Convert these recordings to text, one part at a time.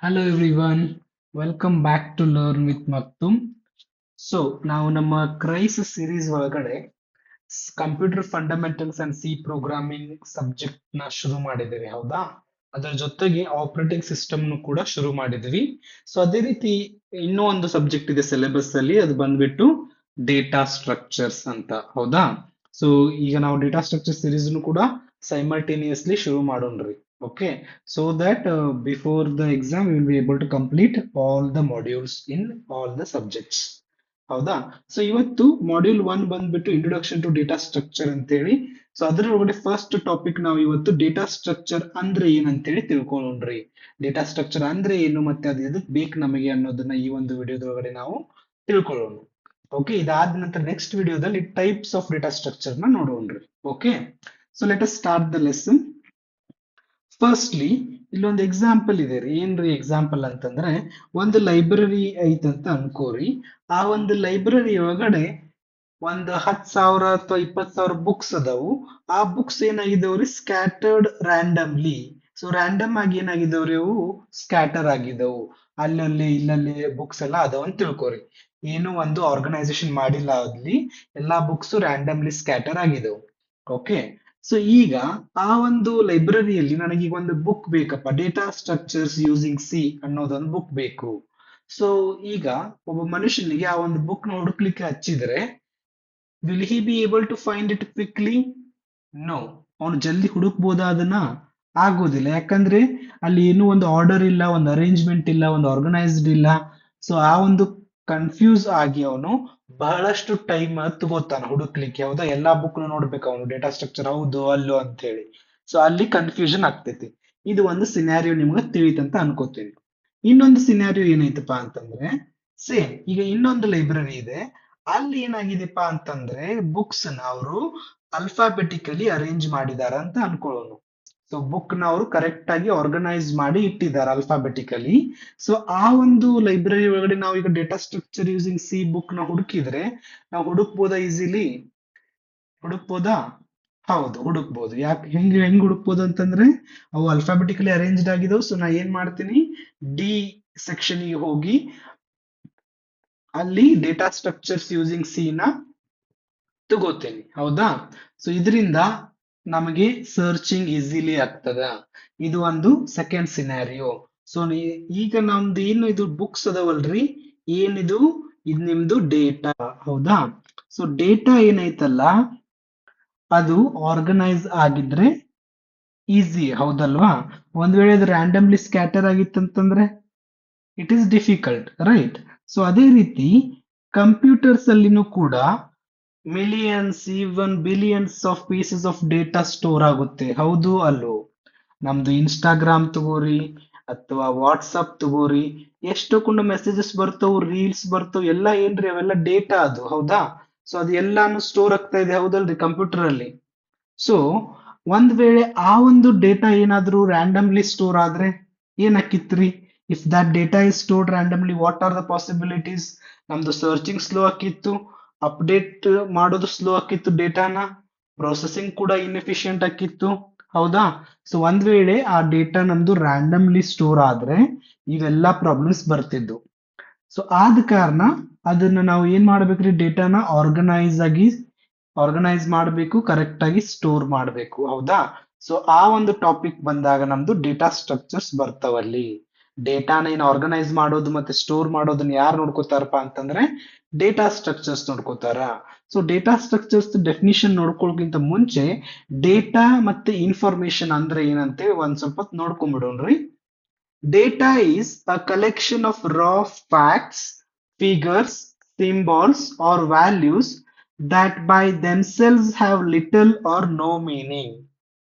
Hello everyone, welcome back to Learn with Maktum. So ನಾವು ನಮ್ಮ ಕ್ರೈಸ್ series ಒಳಗಡೆ computer fundamentals and C programming subject ನ ಶುರು ಮಾಡಿದ್ದೀವಿ ಹೌದಾ? ಅದರ ಜೊತೆಗೆ ಆಪರೇಟಿಂಗ್ ಸಿಸ್ಟಮ್ ಕೂಡ ಶುರು ಮಾಡಿದ್ವಿ. ಸೊ ಅದೇ ರೀತಿ ಇನ್ನೂ ಒಂದು ಸಬ್ಜೆಕ್ಟ್ ಇದೆ ಸಿಲೆಬಸ್ ಅಲ್ಲಿ, ಅದು ಬಂದ್ಬಿಟ್ಟು ಡೇಟಾ ಸ್ಟ್ರಕ್ಚರ್ಸ್ ಅಂತ ಹೌದಾ? ಸೊ ಈಗ ನಾವು ಡೇಟಾ ಸ್ಟ್ರಕ್ಚರ್ ಸೀರೀಸ್ ಕೂಡ ಸೈಮಲ್ಟೇನಿಯಸ್ಲಿ ಶುರು ಮಾಡೋಣ್ರಿ. Okay, so that before the exam we will be able to complete all the modules in all the subjects. ಹೌದಾ? ಸೊ ಇವತ್ತು ಮಾಡ್ಯೂಲ್ 1 ಬಂದ್ಬಿಟ್ಟು ಇಂಟ್ರೊಡಕ್ಷನ್ ಟು ಡೇಟಾ ಸ್ಟ್ರಕ್ಚರ್ ಅಂತೇಳಿ. ಸೊ ಅದರೊಳಗಡೆ ಫಸ್ಟ್ ಟಾಪಿಕ್ ನಾವು ಇವತ್ತು ಡೇಟಾ ಸ್ಟ್ರಕ್ಚರ್ ಅಂದ್ರೆ ಏನಂತೇಳಿ ತಿಳ್ಕೊಳ್ಳೋಣ್ರಿ. ಡೇಟಾ ಸ್ಟ್ರಕ್ಚರ್ ಅಂದ್ರೆ ಏನು ಮತ್ತೆ ಅದು ಎದಕ್ ಬೇಕು ನಮಗೆ ಅನ್ನೋದನ್ನ ಈ ಒಂದು ವಿಡಿಯೋದೊಳಗಡೆ ನಾವು ತಿಳ್ಕೊಳ್ಳೋಣ. ಓಕೆ, ಇದಾದ ನಂತರ ನೆಕ್ಸ್ಟ್ ವಿಡಿಯೋದಲ್ಲಿ ಟೈಪ್ಸ್ ಆಫ್ ಡೇಟಾ ಸ್ಟ್ರಕ್ಚರ್ ನ ನೋಡೋಣ್ರಿ. Okay, so let us start the lesson. Firstly ಇಲ್ಲೊಂದು ಎಕ್ಸಾಂಪಲ್ ಇದೆ ರೀ. ಏನ್ರಿ ಎಕ್ಸಾಂಪಲ್ ಅಂತಂದ್ರೆ, ಒಂದು ಲೈಬ್ರರಿ ಐತಂತ ಅನ್ಕೋರಿ. ಆ ಒಂದು ಲೈಬ್ರರಿ ಒಳಗಡೆ ಒಂದು 10,000 ಅಥವಾ 20,000 ಬುಕ್ಸ್ ಅದಾವು. ಆ ಬುಕ್ಸ್ ಏನಾಗಿದಾವ್ರಿ, ಸ್ಕ್ಯಾಟರ್ಡ್ ರ್ಯಾಂಡಮ್ಲಿ. ಸೊ ರ್ಯಾಂಡಮ್ ಆಗಿ ಏನಾಗಿದಾವ್ರಿ, ಅವು ಸ್ಕ್ಯಾಟರ್ ಆಗಿದವು. ಅಲ್ಲಲ್ಲಿ ಇಲ್ಲಲ್ಲಿ ಬುಕ್ಸ್ ಎಲ್ಲ ಅದಾವ ಅಂತ ತಿಳ್ಕೊರಿ. ಏನು ಒಂದು ಆರ್ಗನೈಸೇಷನ್ ಮಾಡಿಲ್ಲ, ಅಲ್ಲಿ ಎಲ್ಲಾ ಬುಕ್ಸ್ ರ್ಯಾಂಡಮ್ಲಿ ಸ್ಕ್ಯಾಟರ್ ಆಗಿದವು. ಓಕೆ, ಸೊ ಈಗ ಆ ಒಂದು ಲೈಬ್ರರಿಯಲ್ಲಿ ನನಗೆ ಈಗ ಒಂದು ಬುಕ್ ಬೇಕಪ್ಪ, ಡೇಟಾ ಸ್ಟ್ರಕ್ಚರ್ಸ್ ಯೂಸಿಂಗ್ ಸಿ ಅನ್ನೋದೊಂದು ಬುಕ್ ಬೇಕು. ಸೊ ಈಗ ಒಬ್ಬ ಮನುಷ್ಯನಿಗೆ ಆ ಒಂದು ಬುಕ್ ನ ಹುಡುಕ್ಲಿಕ್ಕೆ ಹಚ್ಚಿದ್ರೆ, will he be able to find it quickly? No, ಅವನು ಜಲ್ದಿ ಹುಡುಕ್ಬೋದಾ ಅದನ್ನ? ಆಗೋದಿಲ್ಲ. ಯಾಕಂದ್ರೆ ಅಲ್ಲಿ ಏನೂ ಒಂದು ಆರ್ಡರ್ ಇಲ್ಲ, ಒಂದು ಅರೇಂಜ್ಮೆಂಟ್ ಇಲ್ಲ, ಒಂದು ಆರ್ಗನೈಸ್ಡ್ ಇಲ್ಲ. ಸೊ ಆ ಒಂದು ಕನ್ಫ್ಯೂಸ್ ಆಗಿ ಅವನು ಬಹಳಷ್ಟು ಟೈಮ್ ತಗೋತಾನ ಹುಡುಕ್ಲಿಕ್ಕೆ. ಹೌದಾ? ಎಲ್ಲಾ ಬುಕ್ ನೋಡ್ಬೇಕು ಅವನು, ಡೇಟಾ ಸ್ಟ್ರಕ್ಚರ್ ಹೌದು ಅಲ್ಲೋ ಅಂತ ಹೇಳಿ. ಸೊ ಅಲ್ಲಿ ಕನ್ಫ್ಯೂಷನ್ ಆಗ್ತೈತಿ. ಇದು ಒಂದು ಸಿನಾರಿಯೋ ನಿಮ್ಗೆ ತಿಳಿತಂತ ಅನ್ಕೋತೀನಿ. ಇನ್ನೊಂದು ಸಿನಾರಿಯೋ ಏನೈತಪ್ಪ ಅಂತಂದ್ರೆ, ಸೇಮ್ ಈಗ ಇನ್ನೊಂದು ಲೈಬ್ರರಿ ಇದೆ. ಅಲ್ಲಿ ಏನಾಗಿದೆಪ್ಪ ಅಂತಂದ್ರೆ, ಬುಕ್ಸ್ ನ ಅವರು ಅಲ್ಫಾಬೆಟಿಕಲಿ ಅರೇಂಜ್ ಮಾಡಿದಾರ ಅಂತ ಅನ್ಕೊಳ್ಳೋನು. ಸೊ ಬುಕ್ ನ ಅವರು ಕರೆಕ್ಟ್ ಆಗಿ ಆರ್ಗನೈಸ್ ಮಾಡಿ ಇಟ್ಟಿದ್ದಾರೆ ಅಲ್ಫಾಬೆಟಿಕಲಿ. ಸೊ ಆ ಒಂದು ಲೈಬ್ರರಿ ಒಳಗಡೆ ನಾವು ಈಗ data structure using C book ನ ಹುಡುಕಿದ್ರೆ ನಾವು ಹುಡುಕ್ಬೋದಾ? ಈಸಿಲಿ ಹುಡುಕ್ಬೋದಾ? ಹೌದು, ಹುಡುಕ್ಬೋದು. ಯಾಕೆ, ಹೆಂಗ್ ಹುಡುಕ್ಬೋದು ಅಂತಂದ್ರೆ, ಅವು ಅಲ್ಫಾಬೆಟಿಕಲಿ ಅರೇಂಜ್ಡ್ ಆಗಿದಾವೆ. ಸೊ ನಾ ಏನ್ ಮಾಡ್ತೀನಿ, ಡಿ ಸೆಕ್ಷನ್ ಗೆ ಹೋಗಿ ಅಲ್ಲಿ ಡೇಟಾ ಸ್ಟ್ರಕ್ಚರ್ಸ್ ಯೂಸಿಂಗ್ ಸಿ ನ ತಗೋತೇನೆ. ಹೌದಾ? ಸೊ ಇದರಿಂದ ನಮಗೆ ಸರ್ಚಿಂಗ್ ಈಸಿಲಿ ಆಗ್ತದ. ಇದು ಒಂದು ಸೆಕೆಂಡ್ ಸಿನಾರಿಯೋ. ಸೊ ಈಗ ನಮ್ದು ಏನು ಇದು ಬುಕ್ಸ್ ಅದಾವಲ್ರಿ, ಏನಿದು, ಇದು ನಿಮ್ದು ಡೇಟಾ. ಹೌದಾ? ಸೊ ಡೇಟಾ ಏನೈತಲ್ಲ, ಅದು ಆರ್ಗನೈಸ್ ಆಗಿದ್ರೆ ಈಸಿ, ಹೌದಲ್ವಾ? ಒಂದ್ ವೇಳೆ ಅದು ರ್ಯಾಂಡಮ್ಲಿ ಸ್ಕ್ಯಾಟರ್ ಆಗಿತ್ತಂತಂದ್ರೆ it is difficult, right? So ಅದೇ ರೀತಿ ಕಂಪ್ಯೂಟರ್ಸ್ ಅಲ್ಲಿನೂ ಕೂಡ millions, even billions of pieces of data store ಆಗುತ್ತೆ. ಹೌದು ಅಲ್ಲೋ? ನಮ್ದು ಇನ್ಸ್ಟಾಗ್ರಾಮ್ ತಗೋರಿ ಅಥವಾ ವಾಟ್ಸಪ್ ತಗೋರಿ, ಎಷ್ಟೊಂದು ಮೆಸೇಜಸ್ ಬರ್ತಾವ್, ರೀಲ್ಸ್ ಬರ್ತಾವ್, ಎಲ್ಲ ಏನ್ರಿ ಅವೆಲ್ಲ ಡೇಟಾ ಅದು. ಹೌದಾ? ಸೊ ಅದು ಎಲ್ಲಾನು ಸ್ಟೋರ್ ಆಗ್ತಾ ಇದೆ, ಹೌದಲ್ರಿ, ಕಂಪ್ಯೂಟರ್ ಅಲ್ಲಿ. ಸೊ ಒಂದ್ ವೇಳೆ ಆ ಒಂದು ಡೇಟಾ ಏನಾದ್ರೂ ರ್ಯಾಂಡಮ್ಲಿ ಸ್ಟೋರ್ ಆದ್ರೆ ಏನಾಕಿತ್ರಿ? If that data is stored randomly, what are the possibilities? ನಮ್ದು ಸರ್ಚಿಂಗ್ ಸ್ಲೋ ಆಕಿತ್ತು, ಅಪ್ಡೇಟ್ ಮಾಡೋದು ಸ್ಲೋ ಆಕಿತ್ತು ಡೇಟಾನ, ಪ್ರೊಸೆಸಿಂಗ್ ಕೂಡ ಇನ್ಎಫಿಷಿಯಂಟ್ ಆಕಿತ್ತು. ಹೌದಾ? ಸೊ ಒಂದ್ ವೇಳೆ ಆ ಡೇಟಾ ನಮ್ದು ರ್ಯಾಂಡಮ್ಲಿ ಸ್ಟೋರ್ ಆದ್ರೆ ಇವೆಲ್ಲಾ ಪ್ರಾಬ್ಲಮ್ಸ್ ಬರ್ತಿದ್ವು. ಸೊ ಆದ ಕಾರಣ ಅದನ್ನ ನಾವು ಏನ್ ಮಾಡ್ಬೇಕ್ರಿ, ಡೇಟಾನ ಆರ್ಗನೈಸ್ ಮಾಡಬೇಕು, ಕರೆಕ್ಟ್ ಆಗಿ ಸ್ಟೋರ್ ಮಾಡಬೇಕು. ಹೌದಾ? ಸೊ ಆ ಒಂದು ಟಾಪಿಕ್ ಬಂದಾಗ ನಮ್ದು ಡೇಟಾ ಸ್ಟ್ರಕ್ಚರ್ಸ್ ಬರ್ತಾವಲ್ಲಿ. ಡೇಟಾನ ಏನ್ ಆರ್ಗನೈಸ್ ಮಾಡೋದು ಮತ್ತೆ ಸ್ಟೋರ್ ಮಾಡೋದನ್ನ ಯಾರು ನೋಡ್ಕೋತಾರಪ್ಪ ಅಂತಂದ್ರೆ, ಡೇಟಾ ಸ್ಟ್ರಕ್ಚರ್ಸ್ ನೋಡ್ಕೋತಾರ. ಸೊ ಡೇಟಾ ಸ್ಟ್ರಕ್ಚರ್ಸ್ ಡೆಫಿನಿಷನ್ ನೋಡ್ಕೊಳ್ಳೋಕ್ಕಿಂತ ಮುಂಚೆ ಡೇಟಾ ಮತ್ತೆ ಇನ್ಫಾರ್ಮೇಶನ್ ಅಂದ್ರೆ ಏನಂತೇಳಿ ಒಂದ್ ಸ್ವಲ್ಪ ನೋಡ್ಕೊಂಡ್ಬಿಡೋಣ್ರಿ. Data is a collection of raw facts, figures, symbols, or values that by themselves have little or no meaning.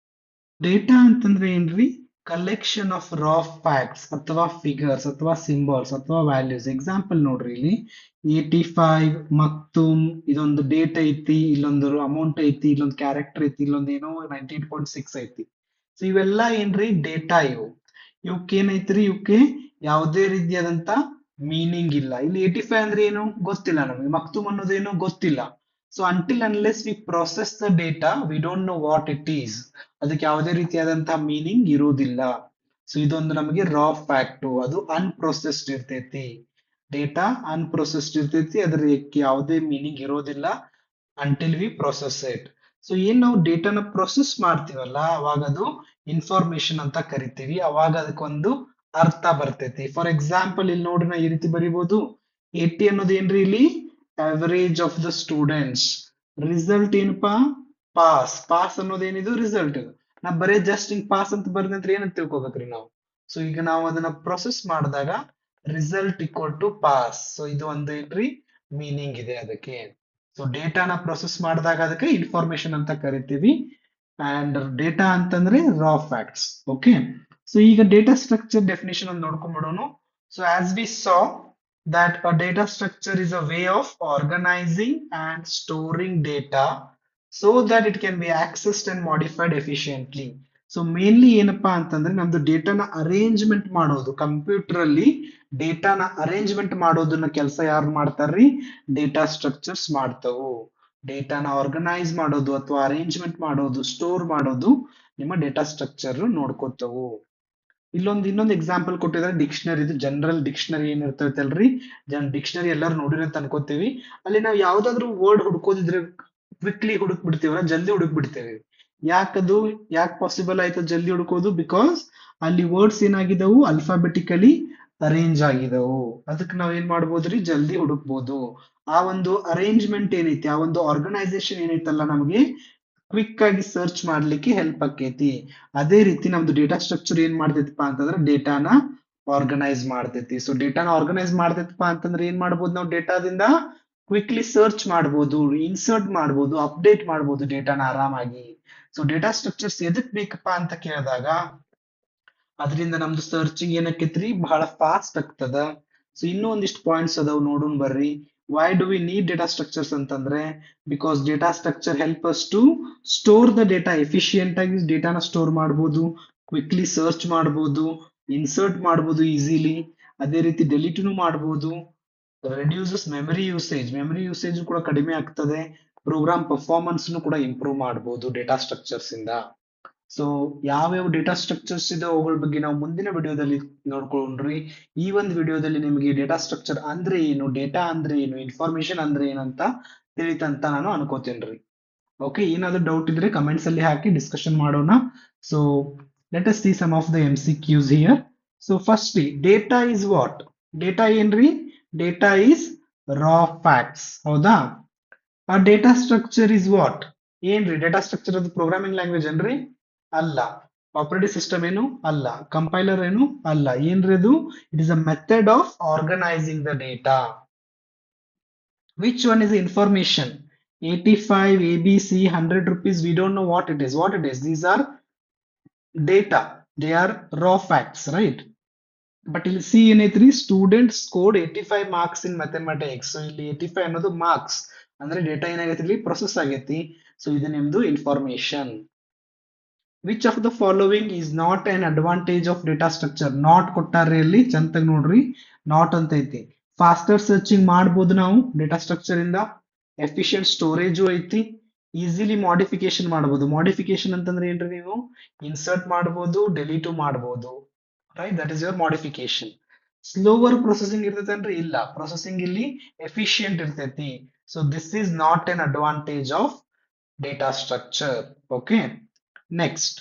Data ಅಂತಂದ್ರೆ ಏನ್ರಿ? ಕಲೆಕ್ಷನ್ ಆಫ್ ರಾ ಫ್ಯಾಕ್ಟ್ಸ್ ಅಥವಾ ಫಿಗರ್ಸ್ ಅಥವಾ ಸಿಂಬಲ್ಸ್ ಅಥವಾ ವ್ಯಾಲ್ಯೂಸ್. ಎಕ್ಸಾಂಪಲ್ ನೋಡ್ರಿ, ಇಲ್ಲಿ 85 ಮಕ್ತೂಮ್, ಇದೊಂದು ಡೇಟ್ ಐತಿ, ಇಲ್ಲೊಂದು ಅಮೌಂಟ್ ಐತಿ, ಇಲ್ಲೊಂದು ಕ್ಯಾರೆಕ್ಟರ್ ಐತಿ, ಇಲ್ಲೊಂದು ಏನೋ 98.6 ಐತಿ. ಸೊ ಇವೆಲ್ಲ ಏನ್ರಿ? ಡೇಟಾ. ಇವಕ್ಕೆ ಏನೈತ್ರಿ, ಇವಕ್ಕೆ ಯಾವುದೇ ರೀತಿಯಾದಂತ ಮೀನಿಂಗ್ ಇಲ್ಲ. ಇಲ್ಲಿ 85 ಅಂದ್ರೆ ಏನು ಗೊತ್ತಿಲ್ಲ ನಮಗೆ, ಮಕ್ತೂಮ್ ಅನ್ನೋದೇನು ಗೊತ್ತಿಲ್ಲ. So until unless we process the data we don't know what it is. ಅದಕ್ಕೆ ಯಾವುದೇ ರೀತಿಯಾದಂತಹ ಮೀನಿಂಗ್ ಇರುವುದಿಲ್ಲ. ಸೊ ಇದೊಂದು ನಮಗೆ ರಾ ಫ್ಯಾಕ್ಟ್, ಅದು ಅನ್ಪ್ರೊಸೆಸ್ಡ್ ಇರ್ತೈತಿ. ಡೇಟಾ ಅನ್ಪ್ರೊಸೆಸ್ಡ್ ಇರ್ತೈತಿ, ಅದಕ್ಕೆ ಯಾವುದೇ ಮೀನಿಂಗ್ ಇರೋದಿಲ್ಲ until we process it. So ಏನ್ ನಾವು ಡೇಟಾನ ಪ್ರೊಸೆಸ್ ಮಾಡ್ತೀವಲ್ಲ ಅವಾಗ ಅದು ಇನ್ಫಾರ್ಮೇಶನ್ ಅಂತ ಕರಿತೀವಿ, ಅವಾಗ ಅದಕ್ಕೊಂದು ಅರ್ಥ ಬರ್ತೈತಿ. ಫಾರ್ ಎಕ್ಸಾಂಪಲ್ ಇಲ್ಲಿ ನೋಡ್ರಿ ನಾ ಈ ರೀತಿ ಬರಿಬಹುದು, 80 ಅನ್ನೋದು ಏನ್ರಿ ಇಲ್ಲಿ average of the students. Result ಏನಪ್ಪಾ, ಪಾಸ್. ಪಾಸ್ ಅನ್ನೋದು ಏನಿದು ರಿಸಲ್ಟ್. ನಾ ಬರೇ ಜಸ್ಟ್ ಹಿಂಗ್ ಪಾಸ್ ಅಂತ ಬರ್ದಂದ್ರೆ ಏನಂತ ತಿಳ್ಕೊಬೇಕ್ರಿ ನಾವು. ಸೊ ಈಗ ನಾವು ಅದನ್ನ ಪ್ರೊಸೆಸ್ ಮಾಡಿದಾಗ result equal to pass. So ಇದು ಒಂದು ಏನ್ರಿ ಮೀನಿಂಗ್ ಇದೆ ಅದಕ್ಕೆ. ಸೊ ಡೇಟಾನ ಪ್ರೊಸೆಸ್ ಮಾಡಿದಾಗ ಅದಕ್ಕೆ ಇನ್ಫಾರ್ಮೇಶನ್ ಅಂತ ಕರಿತೀವಿ. ಅಂಡ್ ಡೇಟಾ ಅಂತಂದ್ರೆ ರಾ ಫ್ಯಾಕ್ಟ್ಸ್. ಓಕೆ, ಸೊ ಈಗ ಡೇಟಾ ಸ್ಟ್ರಕ್ಚರ್ ಡೆಫಿನೇಷನ್ ಒಂದು ನೋಡ್ಕೊಂಡ್ಬಿಡೋಣ. So as we saw that a data structure is a way of organizing and storing data so that it can be accessed and modified efficiently. So mainly ಏನಪ್ಪಾ ಅಂತಂದ್ರೆ ನಮ್ದು ಡೇಟಾನ arrangement ಮಾಡೋದು, computer ಅಲ್ಲಿ ಡೇಟಾನ arrangement ಮಾಡೋದನ್ನ ಕೆಲಸ ಯಾರು ಮಾಡ್ತಾರ್ರಿ, ಡೇಟಾ ಸ್ಟ್ರಕ್ಚರ್ಸ್ ಮಾಡ್ತಾವು. ಡೇಟಾನ ಆರ್ಗನೈಸ್ ಮಾಡೋದು ಅಥವಾ ಅರೇಂಜ್ಮೆಂಟ್ ಮಾಡೋದು, ಸ್ಟೋರ್ ಮಾಡೋದು ನಿಮ್ಮ ಡೇಟಾ ಸ್ಟ್ರಕ್ಚರ್ ನೋಡ್ಕೋತಾವು. ಇನ್ನೊಂದು ಎಕ್ಸಾಂಪಲ್ ಕೊಟ್ಟಿದ್ದಾರೆ ಡಿಕ್ಷನರಿ. ಇದು ಜನರಲ್ ಡಿಕ್ಷನರಿ ಏನಿರ್ತೈತಲ್ರಿ, ಡಿಕ್ಷನರಿ ಎಲ್ಲರೂ ನೋಡಿರಿ ಅಂತ ಅನ್ಕೋತೀವಿ. ಅಲ್ಲಿ ನಾವು ಯಾವ್ದಾದ್ರು ವರ್ಡ್ ಹುಡ್ಕೋದಿದ್ರೆ ಕ್ವಿಕ್ಲಿ ಹುಡುಕ್ ಬಿಡ್ತೀವಲ್ಲ, ಜಲ್ದಿ ಹುಡುಕ್ ಬಿಡ್ತೇವೆ. ಯಾಕೆ ಪಾಸಿಬಲ್ ಆಯ್ತು ಜಲ್ದಿ ಹುಡುಕೋದು? ಬಿಕಾಸ್ ಅಲ್ಲಿ ವರ್ಡ್ಸ್ ಏನಾಗಿದವು, ಅಲ್ಫಾಬೆಟಿಕಲಿ ಅರೇಂಜ್ ಆಗಿದವು. ಅದಕ್ಕೆ ನಾವ್ ಏನ್ ಮಾಡ್ಬೋದ್ರಿ, ಜಲ್ದಿ ಹುಡುಕ್ಬೋದು. ಆ ಒಂದು ಅರೇಂಜ್ಮೆಂಟ್ ಏನೈತಿ, ಆ ಒಂದು ಆರ್ಗನೈಸೇಷನ್ ಏನೈತಲ್ಲ, ನಮಗೆ ಕ್ವಿಕ್ ಆಗಿ ಸರ್ಚ್ ಮಾಡ್ಲಿಕ್ಕೆ ಹೆಲ್ಪ್ ಆಕೈತಿ. ಅದೇ ರೀತಿ ನಮ್ದು ಡೇಟಾ ಸ್ಟ್ರಕ್ಚರ್ ಏನ್ ಮಾಡ್ತೈತಿಪ್ಪ ಅಂತಂದ್ರೆ ಡೇಟಾನ ಆರ್ಗನೈಸ್ ಮಾಡ್ತೈತಿ. ಸೊ ಡೇಟಾನ ಆರ್ಗನೈಸ್ ಮಾಡ್ತೈತಿಪ್ಪ ಅಂತಂದ್ರೆ ಏನ್ ಮಾಡ್ಬೋದು, ನಾವು ಡೇಟಾದಿಂದ ಕ್ವಿಕ್ಲಿ ಸರ್ಚ್ ಮಾಡ್ಬೋದು, ಇನ್ಸರ್ಟ್ ಮಾಡ್ಬೋದು, ಅಪ್ಡೇಟ್ ಮಾಡ್ಬೋದು ಡೇಟಾನ ಆರಾಮಾಗಿ. ಸೊ ಡೇಟಾ ಸ್ಟ್ರಕ್ಚರ್ಸ್ ಎದಕ್ ಬೇಕಪ್ಪ ಅಂತ ಕೇಳಿದಾಗ ಅದರಿಂದ ನಮ್ದು ಸರ್ಚಿಂಗ್ ಏನಕ್ಕೈತ್ರಿ, ಬಹಳ ಫಾಸ್ಟ್ ಆಗ್ತದ. ಸೊ ಇನ್ನೂ ಒಂದಿಷ್ಟು ಪಾಯಿಂಟ್ಸ್ ಅದಾವ್, ನೋಡೋಣ ಬರ್ರಿ. Why do we need data structures ಅಂತಂದ್ರೆ, because data structure help us to store the data. Efficient ಆಗಿ ಡೇಟಾನ ಸ್ಟೋರ್ ಮಾಡಬಹುದು, ಕ್ವಿಕ್ಲಿ ಸರ್ಚ್ ಮಾಡಬಹುದು, ಇನ್ಸರ್ಟ್ ಮಾಡಬಹುದು ಈಸಿಲಿ. ಅದೇ ರೀತಿ ಡೆಲೀಟ್ನು ಮಾಡಬಹುದು. ರೆಡ್ಯೂಸಸ್ ಮೆಮರಿ ಯೂಸೇಜ್ ಕೂಡ ಕಡಿಮೆ ಆಗ್ತದೆ. ಪ್ರೋಗ್ರಾಮ್ ಪರ್ಫಾರ್ಮೆನ್ಸ್ ಕೂಡ ಇಂಪ್ರೂವ್ ಮಾಡಬಹುದು ಡೇಟಾ ಸ್ಟ್ರಕ್ಚರ್ಸ್ ಇಂದ. ಸೊ ಯಾವ್ಯಾವ ಡೇಟಾ ಸ್ಟ್ರಕ್ಚರ್ಸ್ ಇದೆ ಅವುಗಳ ಬಗ್ಗೆ ನಾವು ಮುಂದಿನ ವಿಡಿಯೋದಲ್ಲಿ ನೋಡ್ಕೊಂಡ್ರಿ. ಈ ಒಂದು ವಿಡಿಯೋದಲ್ಲಿ ನಿಮಗೆ ಡೇಟಾ ಸ್ಟ್ರಕ್ಚರ್ ಅಂದ್ರೆ ಏನು, ಡೇಟಾ ಅಂದ್ರೆ ಏನು, ಇನ್ಫಾರ್ಮೇಶನ್ ಅಂದ್ರೆ ಏನಂತ ತಿಳಿತಂತ ನಾನು ಅನ್ಕೋತೇನ್ರಿ. ಓಕೆ, ಏನಾದ್ರು ಡೌಟ್ ಇದ್ರೆ ಕಮೆಂಟ್ಸ್ ಅಲ್ಲಿ ಹಾಕಿ ಡಿಸ್ಕಷನ್ ಮಾಡೋಣ. So let us see some of the MCQs here. So firstly data is what? Data ಏನ್ರಿ? Data is raw facts. ಹೌದಾ? ಆ ಡೇಟಾ ಸ್ಟ್ರಕ್ಚರ್ ಇಸ್ ವಾಟ್? ಏನ್ರಿ ಡೇಟಾ ಸ್ಟ್ರಕ್ಚರ್? ಅದು ಪ್ರೋಗ್ರಾಮಿಂಗ್ ಲ್ಯಾಂಗ್ವೇಜ್ ಏನ್ರಿ? ಅಲ್ಲ. ಆಪರೇಟಿಂಗ್ ಸಿಸ್ಟಮ್ ಏನು? ಅಲ್ಲ. ಕಂಪೈಲರ್ ಏನು? ಅಲ್ಲ. ಏನ್ರಿ ಅದು? It is a method of organizing the data. Which one is the information? 85, ABC, 100 rupees, we don't know what it is. What it is? These are data. They are raw facts, right? But ಇಲ್ಲಿ see ಏನೈತ್ರಿ, student scored 85 marks in mathematics. So ಇಲ್ಲಿ 85 ಅನ್ನೋದು marks ಅಂದ್ರೆ data ಏನಾಗೈತಿ ಇಲ್ಲಿ process ಆಗೈತಿ. So ಇದು ನಿಮ್ದು information. Which of the following is not an advantage of data structure? Not ಕೊಟ್ಟಾರ್ರಿ ಅಲ್ಲಿ, ಚಂತಾಗಿ ನೋಡ್ರಿ, ನಾಟ್ ಅಂತ ಐತಿ. ಫಾಸ್ಟರ್ ಸರ್ಚಿಂಗ್ ಮಾಡ್ಬೋದು ನಾವು ಡೇಟಾ ಸ್ಟ್ರಕ್ಚರ್ ಇಂದ. ಎಫಿಷಿಯಂಟ್ ಸ್ಟೋರೇಜು ಐತಿ. ಈಸಿಲಿ ಮಾಡಿಫಿಕೇಶನ್ ಮಾಡಬಹುದು. ಮಾಡಿಫಿಕೇಶನ್ ಅಂತಂದ್ರೆ ಏನ್ರಿ, ನೀವು ಇನ್ಸರ್ಟ್ ಮಾಡಬಹುದು, ಡೆಲೀಟು ಮಾಡಬಹುದು, right? That is your modification. Slower processing ಇರ್ತೈತೇನ್ರಿ? ಇಲ್ಲ, ಪ್ರೊಸೆಸಿಂಗ್ ಇಲ್ಲಿ ಎಫಿಷಿಯಂಟ್ ಇರ್ತೈತಿ. So this is not an advantage of data structure. Okay, next,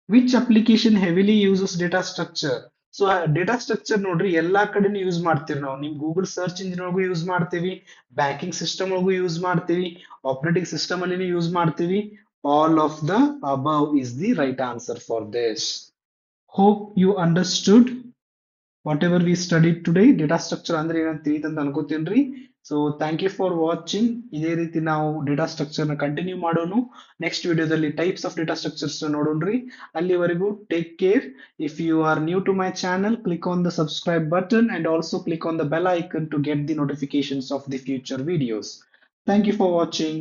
which application heavily uses data structure? So data structure ನೋಡ್ರಿ ಎಲ್ಲಾ ಕಡೆನೂ use ಮಾಡ್ತೀವಿ ನಾವು. ನಿಮ್ ಗೂಗಲ್ ಸರ್ಚ್ ಇಂಜಿನ್ ಒಳಗೂ ಯೂಸ್ ಮಾಡ್ತೀವಿ, ಬ್ಯಾಂಕಿಂಗ್ ಸಿಸ್ಟಮ್ ಒಳಗೂ ಯೂಸ್ ಮಾಡ್ತೀವಿ, ಆಪರೇಟಿಂಗ್ ಸಿಸ್ಟಮ್ ಅಲ್ಲಿ ಯೂಸ್ ಮಾಡ್ತೀವಿ. All of the above is the right answer for this. Hope you understood whatever we studied today. Data structure ಅಂದ್ರೆ ಏನಂತ ತಿಳಿತಂತ ಅನ್ಕೋತೀನ್ರಿ. So thank you for watching. ಇದೇ ರೀತಿ ನಾವು ಡೇಟಾ ಸ್ಟ್ರಕ್ಚರ್ ನ ಕಂಟಿನ್ಯೂ ಮಾಡೋಣ. ನೆಕ್ಸ್ಟ್ ವಿಡಿಯೋದಲ್ಲಿ ಟೈಪ್ಸ್ ಆಫ್ ಡೇಟಾ ಸ್ಟ್ರಕ್ಚರ್ಸ್ ನೋಡೋಣ್ರಿ. ಅಲ್ಲಿವರೆಗೂ take care. If you are new to my channel, click on the subscribe button and also click on the bell icon to get the notifications of the future videos. Thank you for watching.